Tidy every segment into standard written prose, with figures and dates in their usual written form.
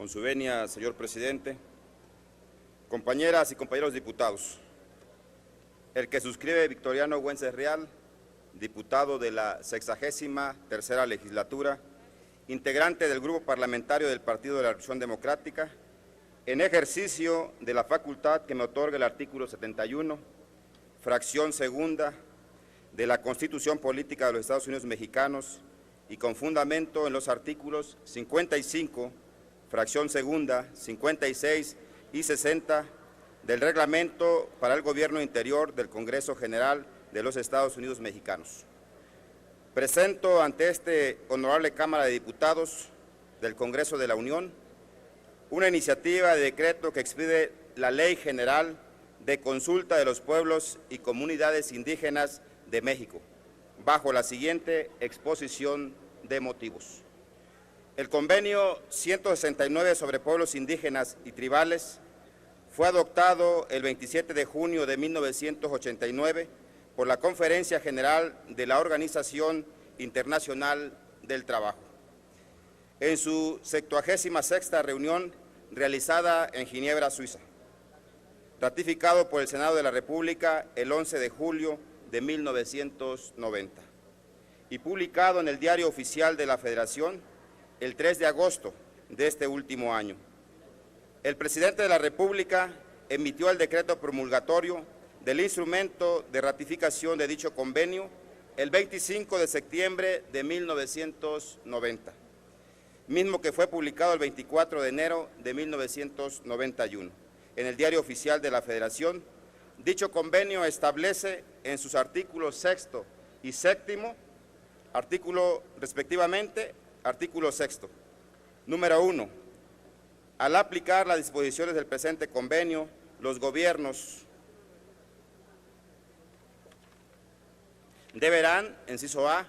Con su venia, señor presidente, compañeras y compañeros diputados, el que suscribe Victoriano Güences Real, diputado de la 63ª legislatura, integrante del Grupo Parlamentario del Partido de la Revolución Democrática, en ejercicio de la facultad que me otorga el artículo 71, fracción segunda de la Constitución Política de los Estados Unidos Mexicanos y con fundamento en los artículos 55, fracción segunda, 56 y 60 del Reglamento para el Gobierno Interior del Congreso General de los Estados Unidos Mexicanos. Presento ante este honorable Cámara de Diputados del Congreso de la Unión una iniciativa de decreto que expide la Ley General de Consulta de los Pueblos y Comunidades Indígenas de México, bajo la siguiente exposición de motivos. El Convenio 169 sobre pueblos indígenas y tribales fue adoptado el 27 de junio de 1989 por la Conferencia General de la Organización Internacional del Trabajo, en su 76ª reunión realizada en Ginebra, Suiza, ratificado por el Senado de la República el 11 de julio de 1990 y publicado en el Diario Oficial de la Federación el 3 de agosto de este último año. El presidente de la República emitió el decreto promulgatorio del instrumento de ratificación de dicho convenio el 25 de septiembre de 1990, mismo que fue publicado el 24 de enero de 1991 en el Diario Oficial de la Federación. Dicho convenio establece en sus artículos 6º y 7º, artículo 6º, número 1, al aplicar las disposiciones del presente convenio, los gobiernos deberán, inciso A,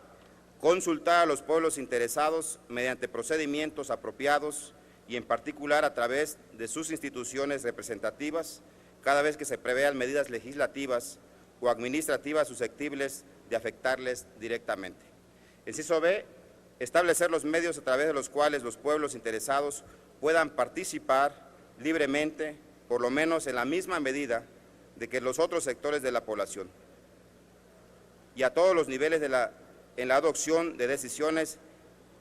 consultar a los pueblos interesados mediante procedimientos apropiados y en particular a través de sus instituciones representativas cada vez que se prevean medidas legislativas o administrativas susceptibles de afectarles directamente. Inciso B, establecer los medios a través de los cuales los pueblos interesados puedan participar libremente, por lo menos en la misma medida de que los otros sectores de la población, y a todos los niveles en la adopción de decisiones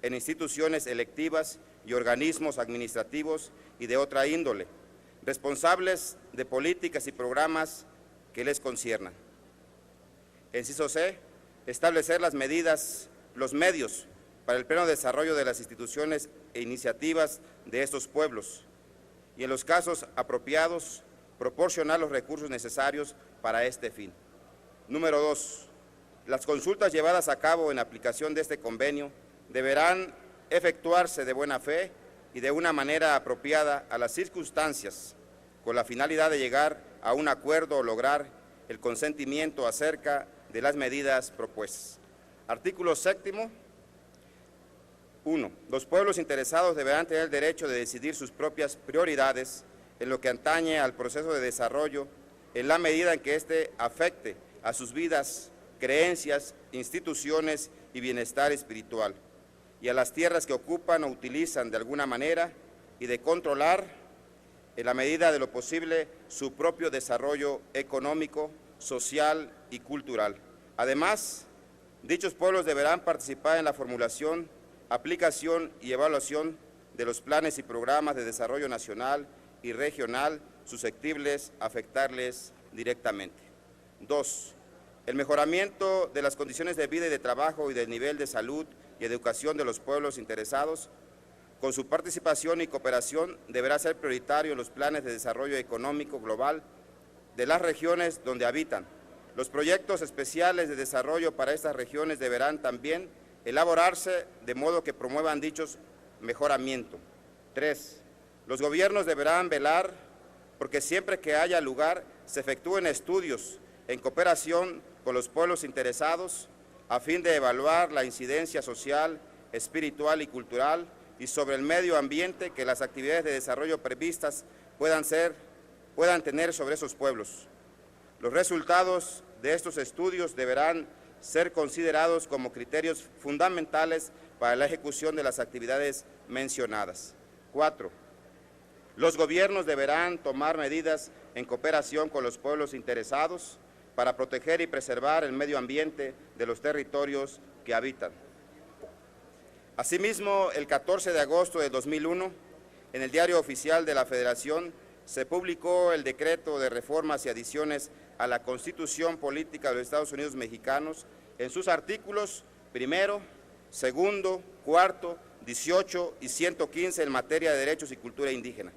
en instituciones electivas y organismos administrativos y de otra índole, responsables de políticas y programas que les conciernan. Inciso C, establecer las medidas, los medios para el pleno desarrollo de las instituciones e iniciativas de estos pueblos y en los casos apropiados proporcionar los recursos necesarios para este fin. Número 2. Las consultas llevadas a cabo en aplicación de este convenio deberán efectuarse de buena fe y de una manera apropiada a las circunstancias, con la finalidad de llegar a un acuerdo o lograr el consentimiento acerca de las medidas propuestas. Artículo 7º. 1. Los pueblos interesados deberán tener el derecho de decidir sus propias prioridades en lo que atañe al proceso de desarrollo en la medida en que éste afecte a sus vidas, creencias, instituciones y bienestar espiritual, y a las tierras que ocupan o utilizan de alguna manera, y de controlar, en la medida de lo posible, su propio desarrollo económico, social y cultural. Además, dichos pueblos deberán participar en la formulación, aplicación y evaluación de los planes y programas de desarrollo nacional y regional susceptibles a afectarles directamente. 2. El mejoramiento de las condiciones de vida y de trabajo y del nivel de salud y educación de los pueblos interesados, con su participación y cooperación, deberá ser prioritario en los planes de desarrollo económico global de las regiones donde habitan. Los proyectos especiales de desarrollo para estas regiones deberán también elaborarse de modo que promuevan dichos mejoramientos. 3. Los gobiernos deberán velar porque siempre que haya lugar se efectúen estudios en cooperación con los pueblos interesados a fin de evaluar la incidencia social, espiritual y cultural y sobre el medio ambiente que las actividades de desarrollo previstas puedan tener sobre esos pueblos. Los resultados de estos estudios deberán ser considerados como criterios fundamentales para la ejecución de las actividades mencionadas. 4. Los gobiernos deberán tomar medidas en cooperación con los pueblos interesados para proteger y preservar el medio ambiente de los territorios que habitan. Asimismo, el 14 de agosto de 2001, en el Diario Oficial de la Federación, se publicó el decreto de reformas y adiciones a la Constitución Política de los Estados Unidos Mexicanos en sus artículos 1, 2, 4, 18 y 115 en materia de derechos y cultura indígena.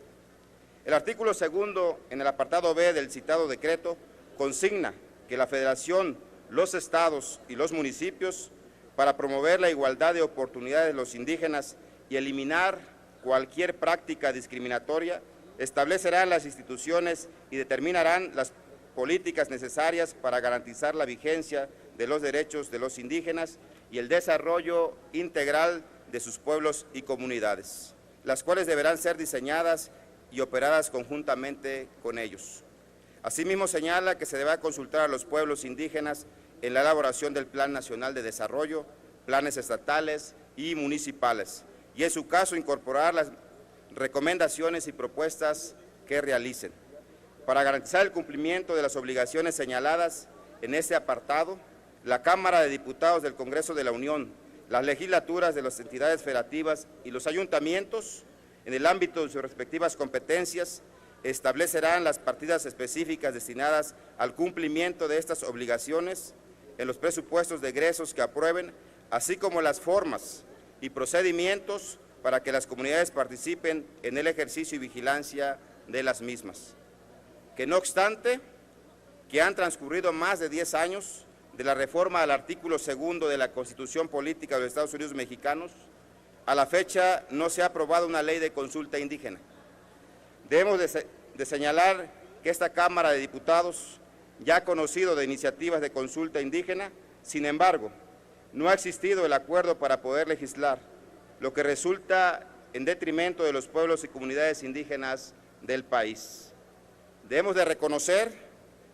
El artículo 2, en el apartado B del citado decreto, consigna que la Federación, los estados y los municipios, para promover la igualdad de oportunidades de los indígenas y eliminar cualquier práctica discriminatoria, establecerán las instituciones y determinarán las políticas necesarias para garantizar la vigencia de los derechos de los indígenas y el desarrollo integral de sus pueblos y comunidades, las cuales deberán ser diseñadas y operadas conjuntamente con ellos. Asimismo, señala que se deberá consultar a los pueblos indígenas en la elaboración del Plan Nacional de Desarrollo, planes estatales y municipales, y en su caso incorporar las recomendaciones y propuestas que realicen. Para garantizar el cumplimiento de las obligaciones señaladas en este apartado, la Cámara de Diputados del Congreso de la Unión, las legislaturas de las entidades federativas y los ayuntamientos, en el ámbito de sus respectivas competencias, establecerán las partidas específicas destinadas al cumplimiento de estas obligaciones en los presupuestos de egresos que aprueben, así como las formas y procedimientos para que las comunidades participen en el ejercicio y vigilancia de las mismas. Que no obstante, que han transcurrido más de 10 años de la reforma al artículo 2 de la Constitución Política de los Estados Unidos Mexicanos, a la fecha no se ha aprobado una ley de consulta indígena. Debemos de señalar que esta Cámara de Diputados ya ha conocido de iniciativas de consulta indígena, sin embargo, no ha existido el acuerdo para poder legislar, lo que resulta en detrimento de los pueblos y comunidades indígenas del país. Debemos de reconocer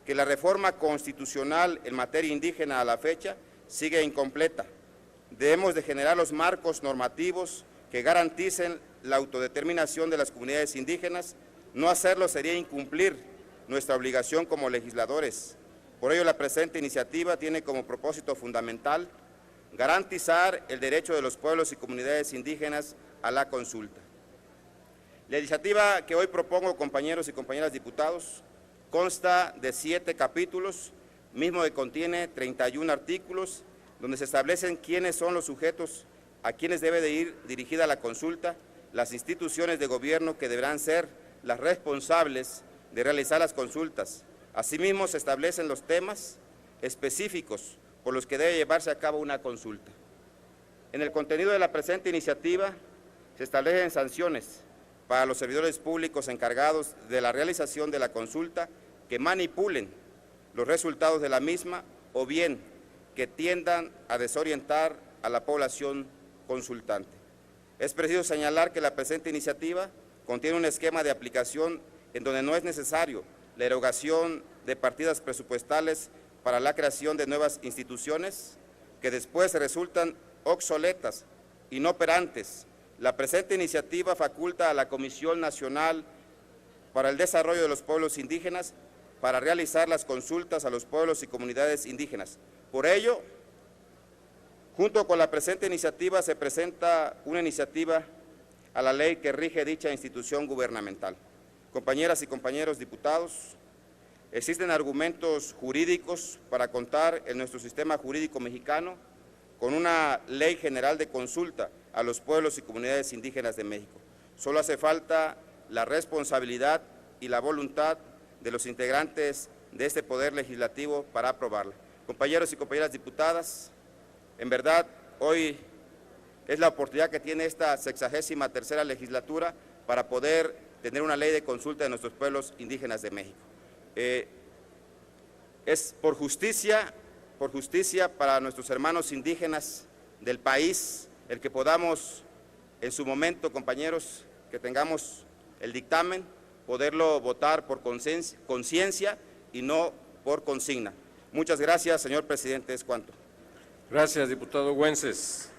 que la reforma constitucional en materia indígena a la fecha sigue incompleta. Debemos de generar los marcos normativos que garanticen la autodeterminación de las comunidades indígenas. No hacerlo sería incumplir nuestra obligación como legisladores. Por ello, la presente iniciativa tiene como propósito fundamental garantizar el derecho de los pueblos y comunidades indígenas a la consulta. La iniciativa que hoy propongo, compañeros y compañeras diputados, consta de 7 capítulos, mismo que contiene 31 artículos, donde se establecen quiénes son los sujetos a quienes debe de ir dirigida la consulta, las instituciones de gobierno que deberán ser las responsables de realizar las consultas. Asimismo, se establecen los temas específicos por los que debe llevarse a cabo una consulta. En el contenido de la presente iniciativa se establecen sanciones para los servidores públicos encargados de la realización de la consulta que manipulen los resultados de la misma o bien que tiendan a desorientar a la población consultante. Es preciso señalar que la presente iniciativa contiene un esquema de aplicación en donde no es necesario la erogación de partidas presupuestales para la creación de nuevas instituciones que después resultan obsoletas, inoperantes. La presente iniciativa faculta a la Comisión Nacional para el Desarrollo de los Pueblos Indígenas para realizar las consultas a los pueblos y comunidades indígenas. Por ello, junto con la presente iniciativa se presenta una iniciativa a la ley que rige dicha institución gubernamental. Compañeras y compañeros diputados, existen argumentos jurídicos para contar en nuestro sistema jurídico mexicano con una ley general de consulta a los pueblos y comunidades indígenas de México. Solo hace falta la responsabilidad y la voluntad de los integrantes de este Poder Legislativo para aprobarla. Compañeros y compañeras diputadas, en verdad, hoy es la oportunidad que tiene esta 63ª legislatura para poder tener una ley de consulta de nuestros pueblos indígenas de México. Es por justicia para nuestros hermanos indígenas del país, el que podamos en su momento, compañeros, que tengamos el dictamen, poderlo votar por conciencia y no por consigna. Muchas gracias, señor presidente, es cuanto. Gracias, diputado Güences.